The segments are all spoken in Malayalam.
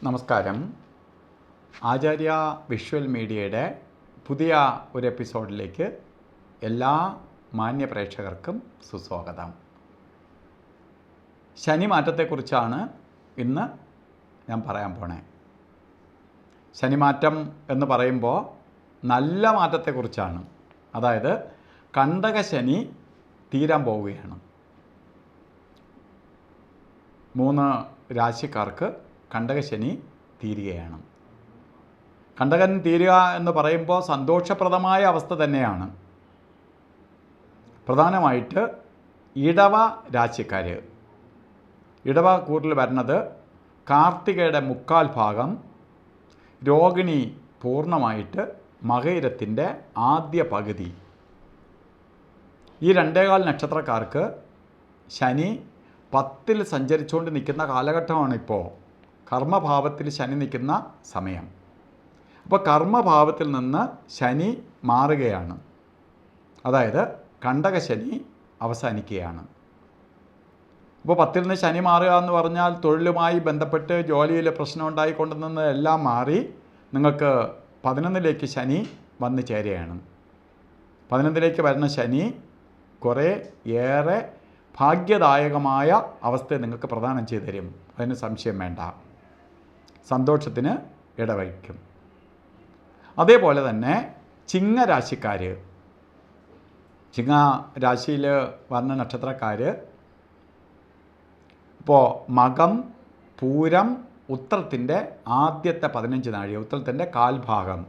നമസ്കാരം. ആചാര്യ വിഷ്വൽ മീഡിയയുടെ പുതിയ ഒരു എപ്പിസോഡിലേക്ക് എല്ലാ മാന്യ പ്രേക്ഷകർക്കും സുസ്വാഗതം. ശനി മാറ്റത്തെക്കുറിച്ചാണ് ഇന്ന് ഞാൻ പറയാൻ പോണേ. ശനിമാറ്റം എന്ന് പറയുമ്പോൾ നല്ല മാറ്റത്തെക്കുറിച്ചാണ്. അതായത് കണ്ടകശനി തീരാൻ പോവുകയാണ്. 3 രാശിക്കാർക്ക് കണ്ടകശനി തീരുകയാണ്. കണ്ടകൻ തീരുക എന്ന് പറയുമ്പോൾ സന്തോഷപ്രദമായ അവസ്ഥ തന്നെയാണ്. പ്രധാനമായിട്ട് ഇടവ രാശിക്കാർ, ഇടവ കൂറിൽ വരുന്നത് കാർത്തികയുടെ 3/4 ഭാഗം, രോഹിണി പൂർണ്ണമായിട്ട് മകയിരത്തിൻ്റെ ആദ്യ പകുതി. ഈ 2.25 നക്ഷത്രക്കാർക്ക് ശനി 10ൽ സഞ്ചരിച്ചുകൊണ്ട് നിൽക്കുന്ന കാലഘട്ടമാണിപ്പോൾ. കർമ്മഭാവത്തിൽ ശനി നിൽക്കുന്ന സമയം. അപ്പോൾ കർമ്മഭാവത്തിൽ നിന്ന് ശനി മാറുകയാണ്. അതായത് കണ്ടകശനി അവസാനിക്കുകയാണ്. അപ്പോൾ 10ൽ നിന്ന് ശനി മാറുക എന്ന് പറഞ്ഞാൽ തൊഴിലുമായി ബന്ധപ്പെട്ട് ജോലിയിൽ പ്രശ്നം ഉണ്ടായിക്കൊണ്ടുനിന്ന് എല്ലാം മാറി നിങ്ങൾക്ക് 11ലേക്ക് ശനി വന്നു ചേരുകയാണ്. 11ലേക്ക് വരുന്ന ശനി കുറേ ഏറെ ഭാഗ്യദായകമായ അവസ്ഥയെ നിങ്ങൾക്ക് പ്രദാനം ചെയ്തു തരും. അതിന് സംശയം വേണ്ട. സന്തോഷത്തിന് ഇടവയ്ക്കും. അതേപോലെ തന്നെ ചിങ്ങരാശിക്കാർ, ചിങ്ങരാശിയിൽ വന്ന നക്ഷത്രക്കാർ ഇപ്പോൾ മകം, പൂരം, ഉത്രത്തിൻ്റെ ആദ്യത്തെ 15 നാഴിക, ഉത്രത്തിൻ്റെ 1/4 ഭാഗം,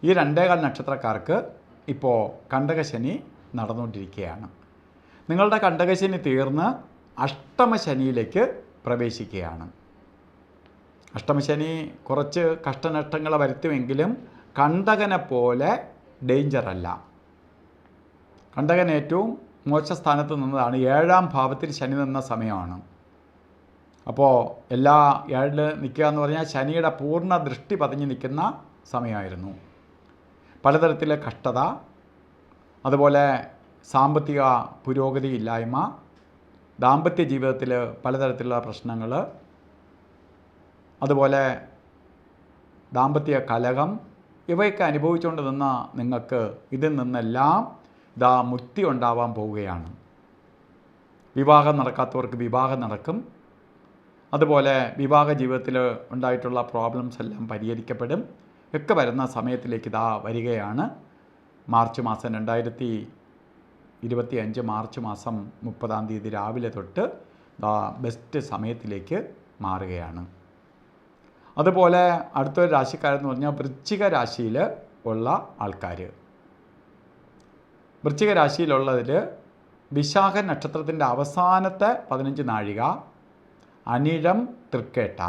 ഈ 2.25 നക്ഷത്രക്കാർക്ക് ഇപ്പോൾ കണ്ടകശനി നടന്നുകൊണ്ടിരിക്കുകയാണ്. നിങ്ങളുടെ കണ്ടകശനി തീർന്ന് അഷ്ടമശനിയിലേക്ക് പ്രവേശിക്കുകയാണ്. അഷ്ടമശനി കുറച്ച് കഷ്ടനഷ്ടങ്ങൾ വരുത്തുമെങ്കിലും കണ്ടകനെ പോലെ ഡേഞ്ചറല്ല. കണ്ടകൻ ഏറ്റവും മോശ സ്ഥാനത്ത് നിന്നതാണ്. 7ാം ഭാവത്തിൽ ശനി നിന്ന സമയമാണ്. അപ്പോൾ എല്ലാ 7ൽ നിൽക്കുക എന്ന് പറഞ്ഞാൽ ശനിയുടെ പൂർണ്ണ ദൃഷ്ടി പതിഞ്ഞ് നിൽക്കുന്ന സമയമായിരുന്നു. പലതരത്തിലെ കഷ്ടത, അതുപോലെ സാമ്പത്തിക പുരോഗതി ഇല്ലായ്മ, ദാമ്പത്യ ജീവിതത്തിൽ പലതരത്തിലുള്ള പ്രശ്നങ്ങൾ, അതുപോലെ ദാമ്പത്യ കലഹം, ഇവയൊക്കെ അനുഭവിച്ചുകൊണ്ട് നിന്ന നിങ്ങൾക്ക് ഇതിൽ നിന്നെല്ലാം മുക്തി ഉണ്ടാവാൻ പോവുകയാണ്. വിവാഹം നടക്കാത്തവർക്ക് വിവാഹം നടക്കും. അതുപോലെ വിവാഹ ജീവിതത്തിൽ ഉണ്ടായിട്ടുള്ള പ്രോബ്ലംസ് എല്ലാം പരിഹരിക്കപ്പെടും. ഒക്കെ വരുന്ന സമയത്തിലേക്ക് വരികയാണ്. മാർച്ച് മാസം 2025 മാർച്ച് മാസം 30-ാം തീയതി രാവിലെ തൊട്ട് ബെസ്റ്റ് സമയത്തിലേക്ക് മാറുകയാണ്. അതുപോലെ അടുത്തൊരു രാശിക്കാരെന്ന് പറഞ്ഞാൽ വൃശ്ചിക രാശിയിൽ ഉള്ള ആൾക്കാർ. വൃശ്ചിക രാശിയിലുള്ളതിൽ വിശാഖ നക്ഷത്രത്തിൻ്റെ അവസാനത്തെ 15 നാഴിക, അനിഴം, തൃക്കേട്ട,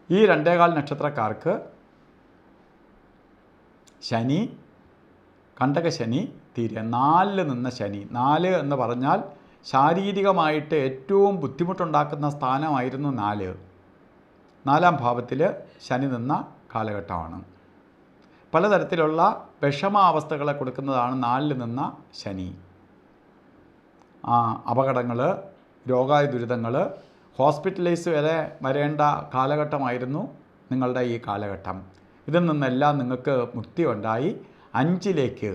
ഈ 2.25 നക്ഷത്രക്കാർക്ക് ശനി, കണ്ടകശനി തീരെ 4ൽ നിന്ന ശനി. 4 എന്ന് പറഞ്ഞാൽ ശാരീരികമായിട്ട് ഏറ്റവും ബുദ്ധിമുട്ടുണ്ടാക്കുന്ന സ്ഥാനമായിരുന്നു 4. 4ാം ഭാവത്തിൽ ശനി നിന്ന കാലഘട്ടമാണ്. പലതരത്തിലുള്ള വിഷമാവസ്ഥകളെ കൊടുക്കുന്നതാണ് 4ൽ നിന്ന ശനി. അപകടങ്ങൾ, രോഗാതി ദുരിതങ്ങൾ, ഹോസ്പിറ്റലൈസ് വരെ വരേണ്ട കാലഘട്ടമായിരുന്നു നിങ്ങളുടെ ഈ കാലഘട്ടം. ഇതിൽ നിന്നെല്ലാം നിങ്ങൾക്ക് മുക്തി ഉണ്ടായി 5ലേക്ക്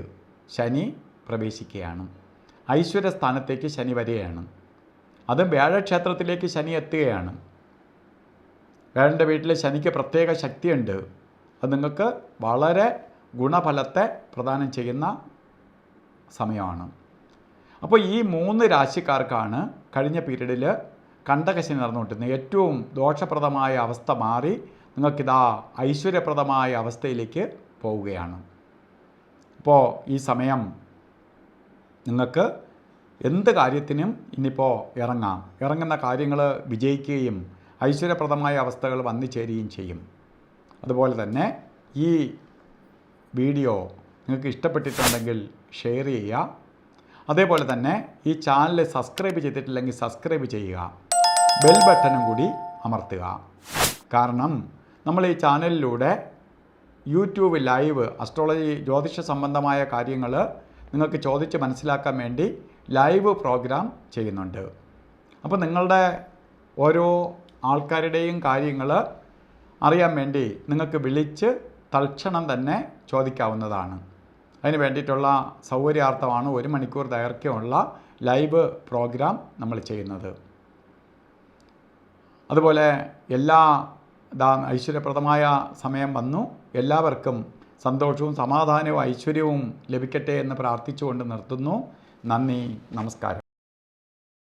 ശനി പ്രവേശിക്കുകയാണ്. ഐശ്വര്യസ്ഥാനത്തേക്ക് ശനി വരികയാണ്. അതും വ്യാഴക്ഷേത്രത്തിലേക്ക് ശനി എത്തുകയാണ്. വ്യാഴൻ്റെ വീട്ടിൽ ശനിക്ക് പ്രത്യേക ശക്തിയുണ്ട്. അത് നിങ്ങൾക്ക് വളരെ ഗുണഫലത്തെ പ്രദാനം ചെയ്യുന്ന സമയമാണ്. അപ്പോൾ ഈ 3 രാശിക്കാർക്കാണ് കഴിഞ്ഞ പീരീഡിൽ കണ്ടകശനി നടന്നുകൊണ്ടിരുന്നത്. ഏറ്റവും ദോഷപ്രദമായ അവസ്ഥ മാറി നിങ്ങൾക്കിതാ ഐശ്വര്യപ്രദമായ അവസ്ഥയിലേക്ക് പോവുകയാണ്. അപ്പോൾ ഈ സമയം നിങ്ങൾക്ക് എന്ത് കാര്യത്തിനും ഇനിയിപ്പോൾ ഇറങ്ങുന്ന കാര്യങ്ങൾ വിജയിക്കുകയും ഐശ്വര്യപ്രദമായ അവസ്ഥകൾ വന്നു ചേരുകയും ചെയ്യും. അതുപോലെ തന്നെ ഈ വീഡിയോ നിങ്ങൾക്ക് ഇഷ്ടപ്പെട്ടിട്ടുണ്ടെങ്കിൽ ഷെയർ ചെയ്യുക. അതേപോലെ തന്നെ ഈ ചാനൽ സബ്സ്ക്രൈബ് ചെയ്തിട്ടില്ലെങ്കിൽ സബ്സ്ക്രൈബ് ചെയ്യുക. ബെൽ ബട്ടണും കൂടി അമർത്തുക. കാരണം നമ്മൾ ഈ ചാനലിലൂടെ യൂട്യൂബ് ലൈവ് അസ്ട്രോളജി, ജ്യോതിഷ സംബന്ധമായ കാര്യങ്ങൾ നിങ്ങൾക്ക് ചോദിച്ച് മനസ്സിലാക്കാൻ വേണ്ടി ലൈവ് പ്രോഗ്രാം ചെയ്യുന്നുണ്ട്. അപ്പോൾ നിങ്ങളുടെ ഓരോ ആൾക്കാരുടെയും കാര്യങ്ങൾ അറിയാൻ വേണ്ടി നിങ്ങൾക്ക് വിളിച്ച് തൽക്ഷണം തന്നെ ചോദിക്കാവുന്നതാണ്. അതിന് വേണ്ടിയിട്ടുള്ള സൗകര്യാർത്ഥമാണ് 1 മണിക്കൂർ ദൈർഘ്യമുള്ള ലൈവ് പ്രോഗ്രാം നമ്മൾ ചെയ്യുന്നത്. അതുപോലെ ഐശ്വര്യപ്രദമായ സമയം വന്നു. എല്ലാവർക്കും സന്തോഷവും സമാധാനവും ഐശ്വര്യവും ലഭിക്കട്ടെ എന്ന് പ്രാർത്ഥിച്ചുകൊണ്ട് നിർത്തുന്നു. നന്ദി, നമസ്കാരം.